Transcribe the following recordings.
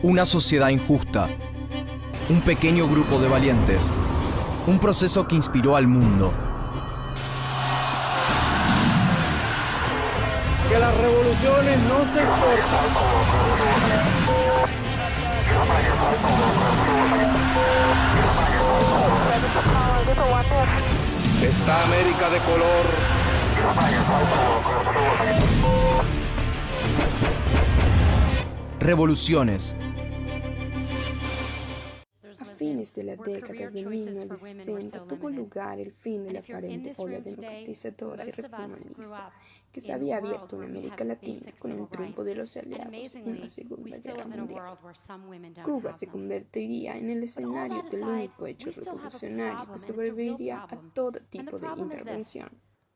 Una sociedad injusta. Un pequeño grupo de valientes. Un proceso que inspiró al mundo. Que las revoluciones no se exportan. Esta América de color. Revoluciones. A fines de la década de 1960 tuvo lugar el fin de la aparente ola democratizadora y reformista que se había abierto en América Latina con el triunfo de los aliados en la Segunda Guerra Mundial. Cuba se convertiría en el escenario del único hecho revolucionario que sobreviviría a todo tipo de intervención.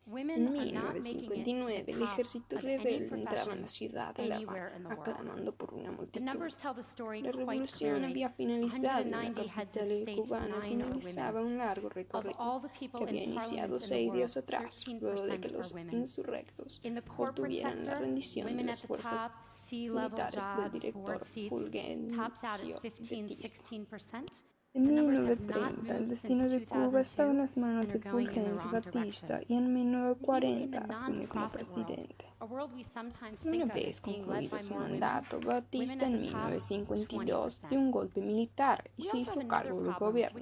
En 1959, el ejército rebelde entraba en la ciudad de La Habana, aclamando por una multitud. La revolución había finalizado y la capital cubana finalizaba un largo recorrido que había iniciado 6 días atrás, luego de que los insurrectos obtuvieran la rendición de las fuerzas militares del director Fulgencio Batista. En 1930, el destino de Cuba estaba en las manos de Fulgencio Batista y en 1940 asume como presidente. Una vez concluido su mandato, Batista en 1952 dio un golpe militar y se hizo cargo del gobierno.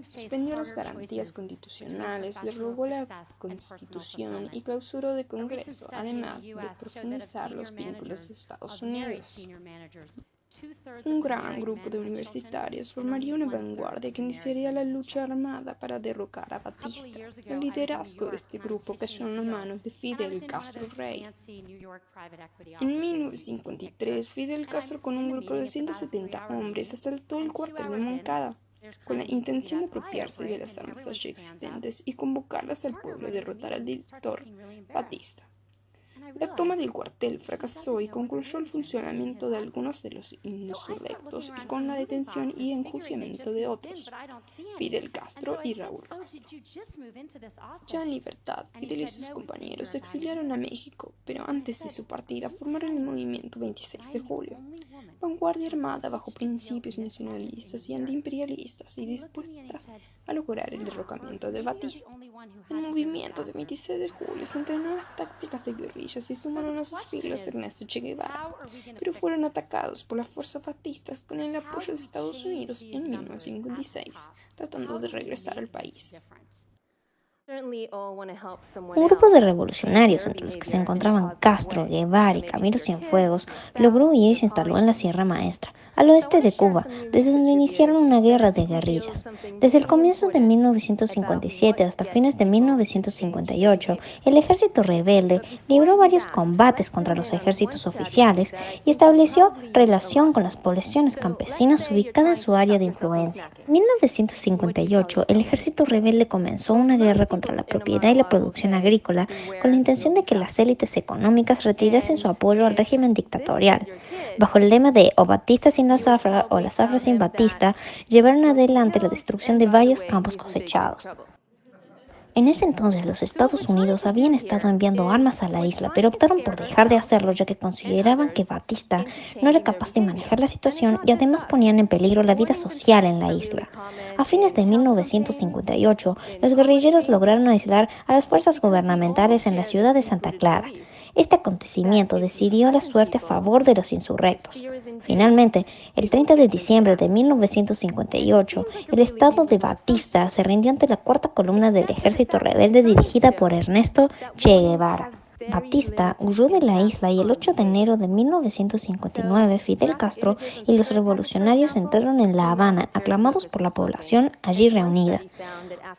Suspendió las garantías constitucionales, derogó la Constitución y clausuró el Congreso, además de profundizar los vínculos de Estados Unidos. Un gran grupo de universitarios formaría una vanguardia que iniciaría la lucha armada para derrocar a Batista. El liderazgo de este grupo cayó en las manos de Fidel Castro Rey. En 1953, Fidel Castro, con un grupo de 170 hombres, asaltó el cuartel de Moncada, con la intención de apropiarse de las armas allí existentes y convocarlas al pueblo a derrotar al dictador Batista. La toma del cuartel fracasó y concluyó el funcionamiento de algunos de los insurrectos y con la detención y enjuiciamiento de otros, Fidel Castro y Raúl Castro. Ya en libertad, Fidel y sus compañeros se exiliaron a México, pero antes de su partida formaron el movimiento 26 de julio, vanguardia armada bajo principios nacionalistas y antiimperialistas y dispuestas a lograr el derrocamiento de Batista. El movimiento de 26 de julio se entrenó en las tácticas de guerrillas y sumaron a sus filas Ernesto Che Guevara, pero fueron atacados por las fuerzas batistas con el apoyo de Estados Unidos en 1956, tratando de regresar al país. Un grupo de revolucionarios, entre los que se encontraban Castro, Guevara y Camilo Cienfuegos, logró huir y se instaló en la Sierra Maestra, al oeste de Cuba, desde donde iniciaron una guerra de guerrillas. Desde el comienzo de 1957 hasta fines de 1958, el ejército rebelde libró varios combates contra los ejércitos oficiales y estableció relación con las poblaciones campesinas ubicadas en su área de influencia. En 1958, el ejército rebelde comenzó una guerra contra la propiedad y la producción agrícola con la intención de que las élites económicas retirasen su apoyo al régimen dictatorial. Bajo el lema de "o Batista sin la zafra" o "la zafra sin Batista", llevaron adelante la destrucción de varios campos cosechados. En ese entonces los Estados Unidos habían estado enviando armas a la isla, pero optaron por dejar de hacerlo ya que consideraban que Batista no era capaz de manejar la situación y además ponían en peligro la vida social en la isla. A fines de 1958, los guerrilleros lograron aislar a las fuerzas gubernamentales en la ciudad de Santa Clara. Este acontecimiento decidió la suerte a favor de los insurrectos. Finalmente, el 30 de diciembre de 1958, el estado de Batista se rindió ante la cuarta columna del ejército rebelde dirigida por Ernesto Che Guevara. Batista huyó de la isla y el 8 de enero de 1959 Fidel Castro y los revolucionarios entraron en La Habana, aclamados por la población allí reunida.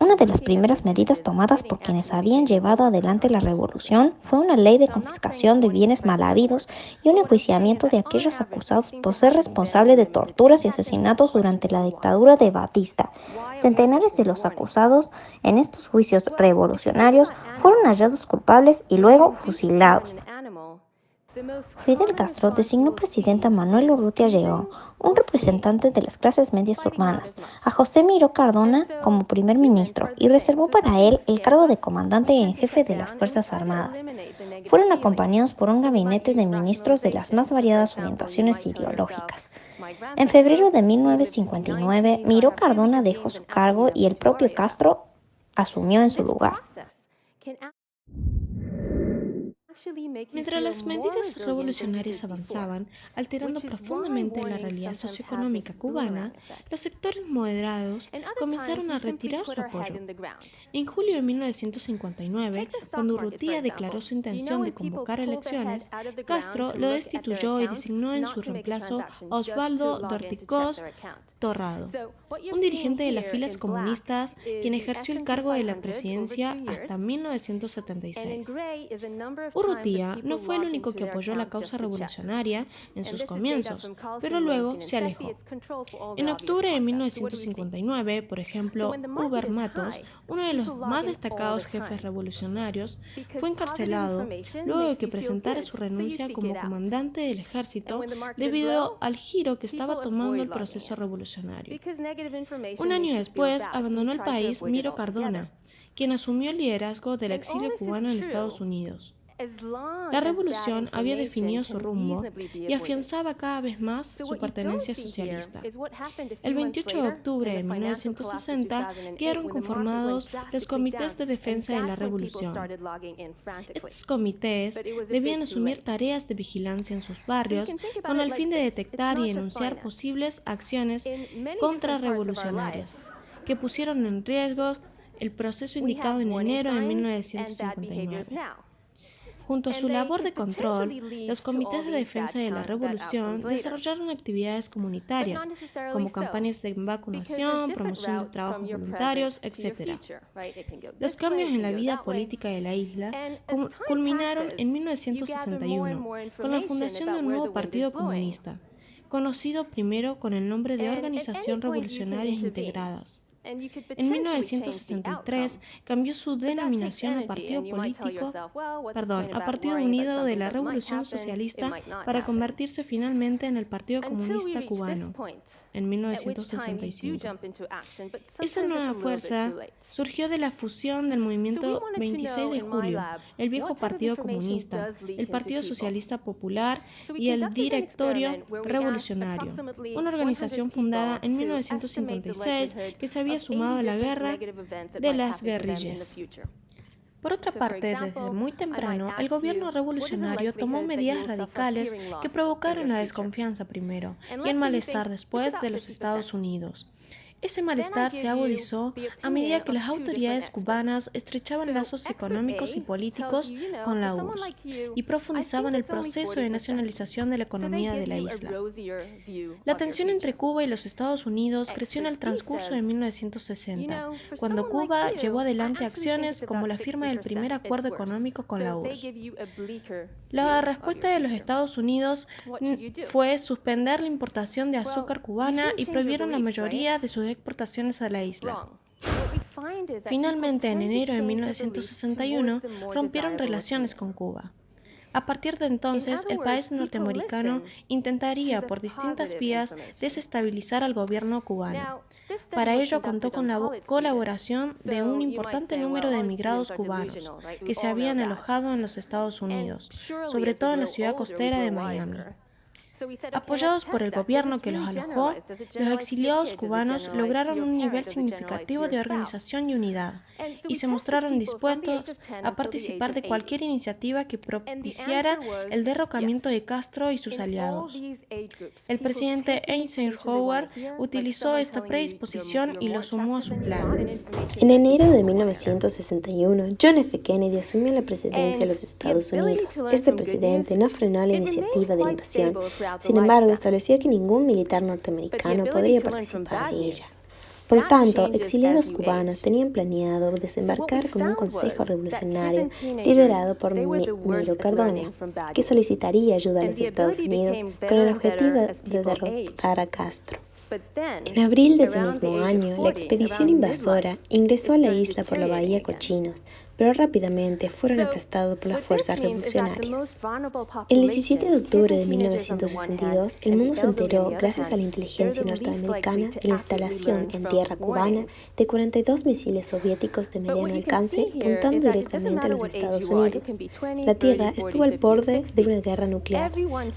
Una de las primeras medidas tomadas por quienes habían llevado adelante la revolución fue una ley de confiscación de bienes mal habidos y un enjuiciamiento de aquellos acusados por ser responsables de torturas y asesinatos durante la dictadura de Batista. Centenares de los acusados en estos juicios revolucionarios fueron hallados culpables y luego fusilados. Fidel Castro designó presidente a Manuel Urrutia Lleó, un representante de las clases medias urbanas, a José Miró Cardona como primer ministro y reservó para él el cargo de comandante en jefe de las Fuerzas Armadas. Fueron acompañados por un gabinete de ministros de las más variadas orientaciones ideológicas. En febrero de 1959, Miró Cardona dejó su cargo y el propio Castro asumió en su lugar. Mientras las medidas revolucionarias avanzaban, alterando profundamente la realidad socioeconómica cubana, los sectores moderados comenzaron a retirar su apoyo. En julio de 1959, cuando Urrutia declaró su intención de convocar elecciones, Castro lo destituyó y designó en su reemplazo a Osvaldo Dorticós Torrado, un dirigente de las filas comunistas, quien ejerció el cargo de la presidencia hasta 1976. Urrutia no fue el único que apoyó la causa revolucionaria en sus comienzos, pero luego se alejó. En octubre de 1959, por ejemplo, Huber Matos, uno de los más destacados jefes revolucionarios, fue encarcelado luego de que presentara su renuncia como comandante del ejército debido al giro que estaba tomando el proceso revolucionario. Un año después, abandonó el país Miró Cardona, quien asumió el liderazgo del exilio cubano en Estados Unidos. La revolución había definido su rumbo y afianzaba cada vez más su pertenencia socialista. El 28 de octubre de 1960 quedaron conformados los comités de defensa de la revolución. Estos comités debían asumir tareas de vigilancia en sus barrios con el fin de detectar y denunciar posibles acciones contrarrevolucionarias que pusieron en riesgo el proceso indicado en enero de 1959. Junto a su labor de control, los comités de defensa de la revolución desarrollaron actividades comunitarias, como campañas de vacunación, promoción de trabajos voluntarios, etc. Los cambios en la vida política de la isla culminaron en 1961, con la fundación de un nuevo partido comunista, conocido primero con el nombre de Organización Revolucionarias Integradas. En 1963 cambió su denominación a Partido Unido de la Revolución Socialista para convertirse finalmente en el Partido Comunista Cubano en 1965. Esa nueva fuerza surgió de la fusión del movimiento 26 de julio, el viejo Partido Comunista, el Partido Socialista Popular y el Directorio Revolucionario, una organización fundada en 1956 que se había sumado a la guerra de las guerrillas. Por otra parte, desde muy temprano, el gobierno revolucionario tomó medidas radicales que provocaron la desconfianza primero y el malestar después de los Estados Unidos. Ese malestar se agudizó a medida que las autoridades cubanas estrechaban lazos económicos y políticos con la URSS y profundizaban el proceso de nacionalización de la economía de la isla. La tensión entre Cuba y los Estados Unidos creció en el transcurso de 1960, cuando Cuba llevó adelante acciones como la firma del primer acuerdo económico con la URSS. La respuesta de los Estados Unidos fue suspender la importación de azúcar cubana y prohibieron la mayoría de sus exportaciones a la isla. Finalmente, en enero de 1961, rompieron relaciones con Cuba. A partir de entonces, el país norteamericano intentaría por distintas vías desestabilizar al gobierno cubano. Para ello contó con la colaboración de un importante número de emigrados cubanos que se habían alojado en los Estados Unidos, sobre todo en la ciudad costera de Miami. Apoyados por el gobierno que los alojó, los exiliados cubanos lograron un nivel significativo de organización y unidad, y se mostraron dispuestos a participar de cualquier iniciativa que propiciara el derrocamiento de Castro y sus aliados. El presidente Eisenhower utilizó esta predisposición y lo sumó a su plan. En enero de 1961, John F. Kennedy asumió la presidencia de los Estados Unidos. Este presidente no frenó la iniciativa de la invasión. Sin embargo, estableció que ningún militar norteamericano podría participar de ella. Por tanto, exiliados cubanos tenían planeado desembarcar con un consejo revolucionario liderado por Miró Cardona, que solicitaría ayuda a los Estados Unidos con el objetivo de derrotar a Castro. En abril de ese mismo año, la expedición invasora ingresó a la isla por la bahía Cochinos, pero rápidamente fueron aplastados por las fuerzas revolucionarias. El 17 de octubre de 1962, el mundo se enteró, gracias a la inteligencia norteamericana, de la instalación en tierra cubana de 42 misiles soviéticos de mediano alcance apuntando directamente a los Estados Unidos. La tierra estuvo al borde de una guerra nuclear.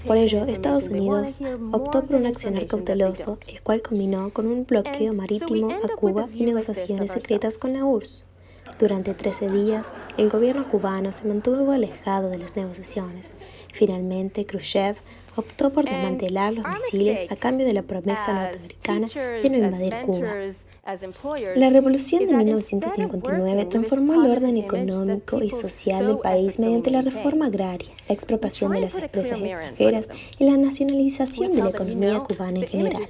Por ello, Estados Unidos optó por un accionar cauteloso, el cual combinó con un bloqueo marítimo a Cuba y negociaciones secretas con la URSS. Durante 13 días, el gobierno cubano se mantuvo alejado de las negociaciones. Finalmente, Khrushchev optó por desmantelar los misiles a cambio de la promesa norteamericana de no invadir Cuba. La revolución de 1959 transformó el orden económico y social del país mediante la reforma agraria, la expropiación de las empresas extranjeras y la nacionalización de la economía cubana en general.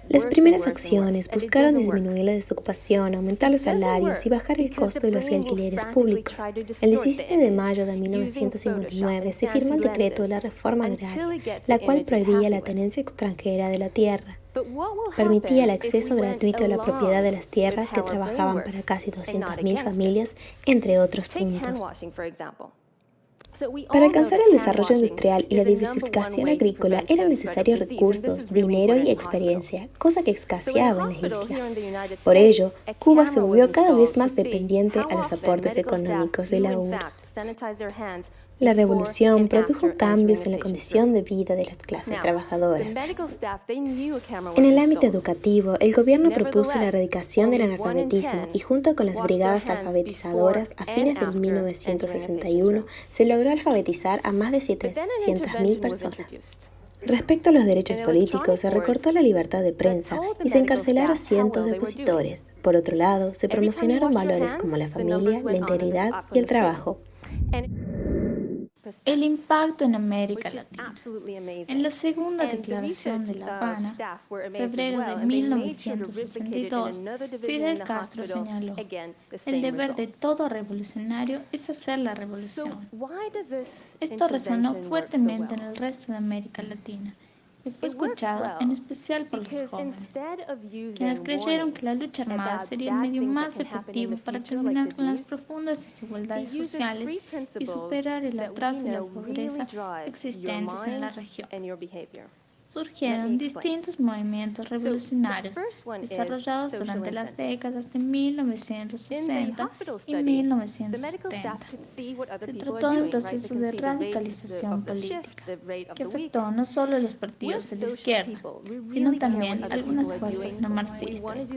Las primeras acciones buscaron disminuir la desocupación, aumentar los salarios y bajar el costo de los alquileres públicos. El 17 de mayo de 1959 se firmó el decreto de la reforma agraria, la cual prohibía la tenencia extranjera de la tierra. Permitía el acceso gratuito a la propiedad de las tierras que trabajaban para casi 200.000 familias, entre otros puntos. Para alcanzar el desarrollo industrial y la diversificación agrícola eran necesarios recursos, dinero y experiencia, cosa que escaseaba en la isla. Por ello, Cuba se volvió cada vez más dependiente a los aportes económicos de la URSS. La revolución produjo cambios en la condición de vida de las clases trabajadoras. En el ámbito educativo, el gobierno propuso la erradicación del analfabetismo y junto con las brigadas alfabetizadoras, a fines de 1961, se logró alfabetizar a más de 700.000 personas. Respecto a los derechos políticos, se recortó la libertad de prensa y se encarcelaron cientos de opositores. Por otro lado, se promocionaron valores como la familia, la integridad y el trabajo. El impacto en América Latina. En la segunda declaración de La Habana, febrero de 1962, Fidel Castro señaló: el deber de todo revolucionario es hacer la revolución. Esto resonó fuertemente en el resto de América Latina y fue escuchado en especial por los jóvenes, quienes creyeron que la lucha armada sería el medio más efectivo para terminar con las profundas desigualdades sociales y superar el atraso y la pobreza existentes en la región. Surgieron distintos movimientos revolucionarios desarrollados durante las décadas de 1960 y 1970. Se trató de un proceso de radicalización política que afectó no solo a los partidos de la izquierda, sino también a algunas fuerzas no marxistas.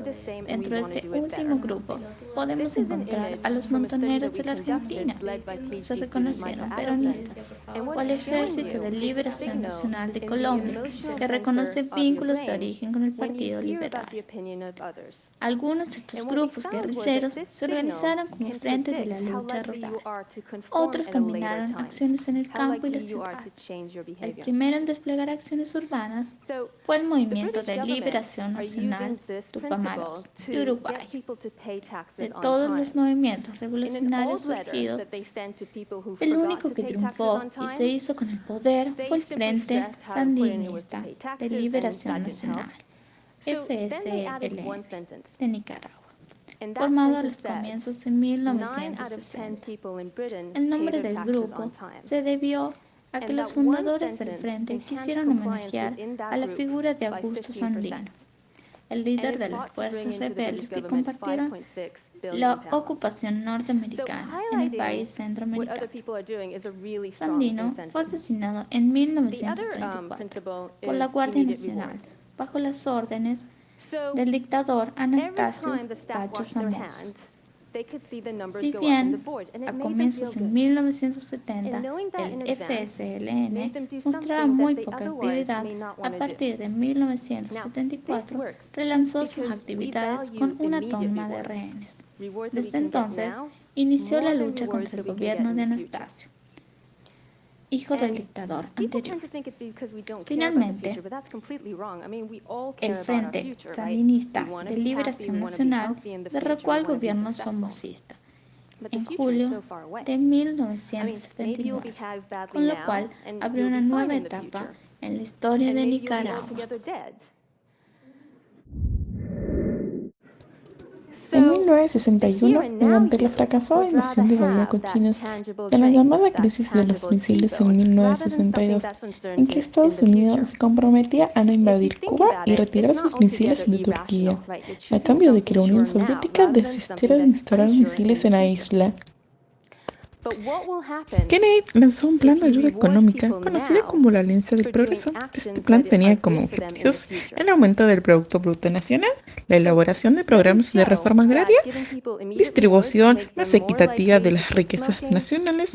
Dentro de este último grupo podemos encontrar a los montoneros de la Argentina, que se reconocieron peronistas, o al Ejército de Liberación Nacional de Colombia, que reconoce vínculos de origen con el Partido Liberal. Algunos de estos grupos guerrilleros se organizaron como Frente de la Lucha Rural. Otros combinaron acciones en el campo y la ciudad. El primero en desplegar acciones urbanas fue el Movimiento de Liberación Nacional Tupamaros de Uruguay. De todos los movimientos revolucionarios surgidos, el único que triunfó y se hizo con el poder fue el Frente Sandinista de Liberación Nacional, FSLN, de Nicaragua, formado a los comienzos de 1960. El nombre del grupo se debió a que los fundadores del Frente quisieron homenajear a la figura de Augusto Sandino, el líder de las fuerzas rebeldes que compartieron la ocupación norteamericana en el país centroamericano. Sandino fue asesinado en 1934 por la Guardia Nacional bajo las órdenes del dictador Anastasio Pacho Somoza. Si bien a comienzos de 1970 el FSLN mostraba muy poca actividad, a partir de 1974 relanzó sus actividades con una toma de rehenes. Desde entonces inició la lucha contra el gobierno de Anastasio, hijo del dictador anterior. Finalmente, el Frente Sandinista de Liberación Nacional derrocó al gobierno somocista en julio de 1979, con lo cual abrió una nueva etapa en la historia de Nicaragua. En En 1961, mediante la fracasada invasión de Bahía Cochinos y la llamada crisis de los misiles en 1962, en que Estados Unidos se comprometía a no invadir Cuba y retirar sus misiles de Turquía, a cambio de que la Unión Soviética desistiera de instalar misiles en la isla. Kennedy lanzó un plan de ayuda económica conocido como la Alianza del Progreso. Este plan tenía como objetivos el aumento del Producto Bruto Nacional, la elaboración de programas de reforma agraria, distribución más equitativa de las riquezas nacionales,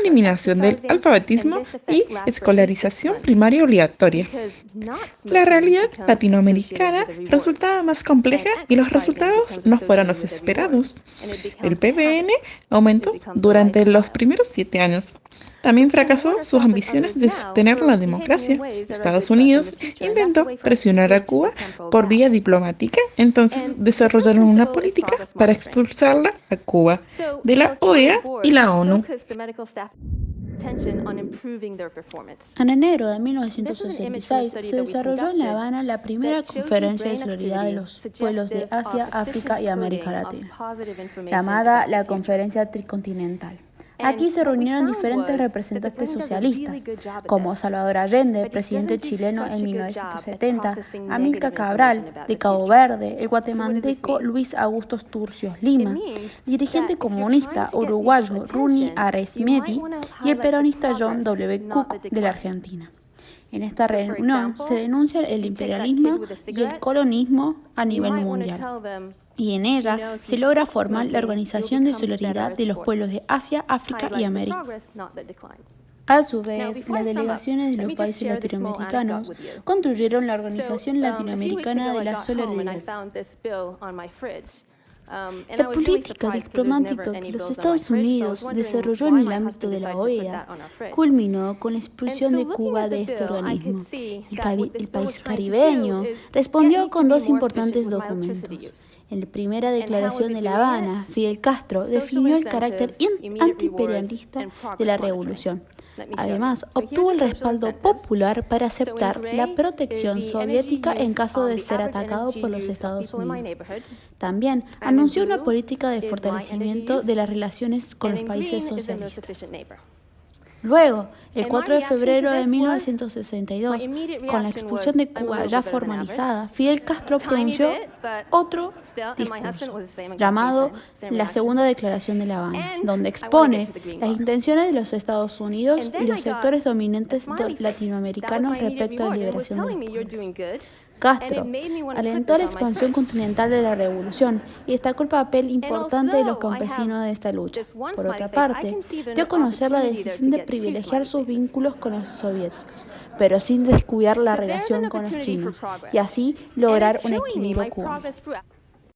eliminación del alfabetismo y escolarización primaria obligatoria. La realidad latinoamericana resultaba más compleja y los resultados no fueron los esperados. El PBN aumentó durante los primeros 7 años. También fracasó sus ambiciones de sostener la democracia. Estados Unidos intentó presionar a Cuba por vía diplomática, entonces desarrollaron una política para expulsarla a Cuba de la OEA y la ONU. En enero de 1966 se desarrolló en La Habana la primera conferencia de solidaridad de los pueblos de Asia, África y América Latina, llamada la Conferencia Tricontinental. Aquí se reunieron diferentes representantes socialistas, como Salvador Allende, presidente chileno en 1970, Amílcar Cabral, de Cabo Verde, el guatemalteco Luis Augusto Turcios Lima, dirigente comunista uruguayo Ruy Arizmendi y el peronista John W. Cook de la Argentina. En esta reunión se denuncia el imperialismo y el colonialismo a nivel mundial, y en ella se logra formar la Organización de Solidaridad de los Pueblos de Asia, África y América. A su vez, las delegaciones de los países latinoamericanos construyeron la Organización Latinoamericana de la Solidaridad. La política diplomática que los Estados Unidos desarrolló en el ámbito de la OEA culminó con la expulsión de Cuba de este organismo. El país caribeño respondió con 2 importantes documentos. En la primera declaración de La Habana, Fidel Castro definió el carácter antiimperialista de la revolución. Además, obtuvo el respaldo popular para aceptar la protección soviética en caso de ser atacado por los Estados Unidos. También anunció una política de fortalecimiento de las relaciones con los países socialistas. Luego, el 4 de febrero de 1962, con la expulsión de Cuba ya formalizada, Fidel Castro pronunció otro discurso, llamado la Segunda Declaración de La Habana, donde expone las intenciones de los Estados Unidos y los sectores dominantes latinoamericanos respecto a la liberación de los pueblos. Castro alentó la expansión continental de la revolución y destacó el papel importante de los campesinos de esta lucha. Por otra parte, dio a conocer la decisión de privilegiar sus vínculos con los soviéticos, pero sin descuidar la relación con los chinos, y así lograr un equilibrio cubano.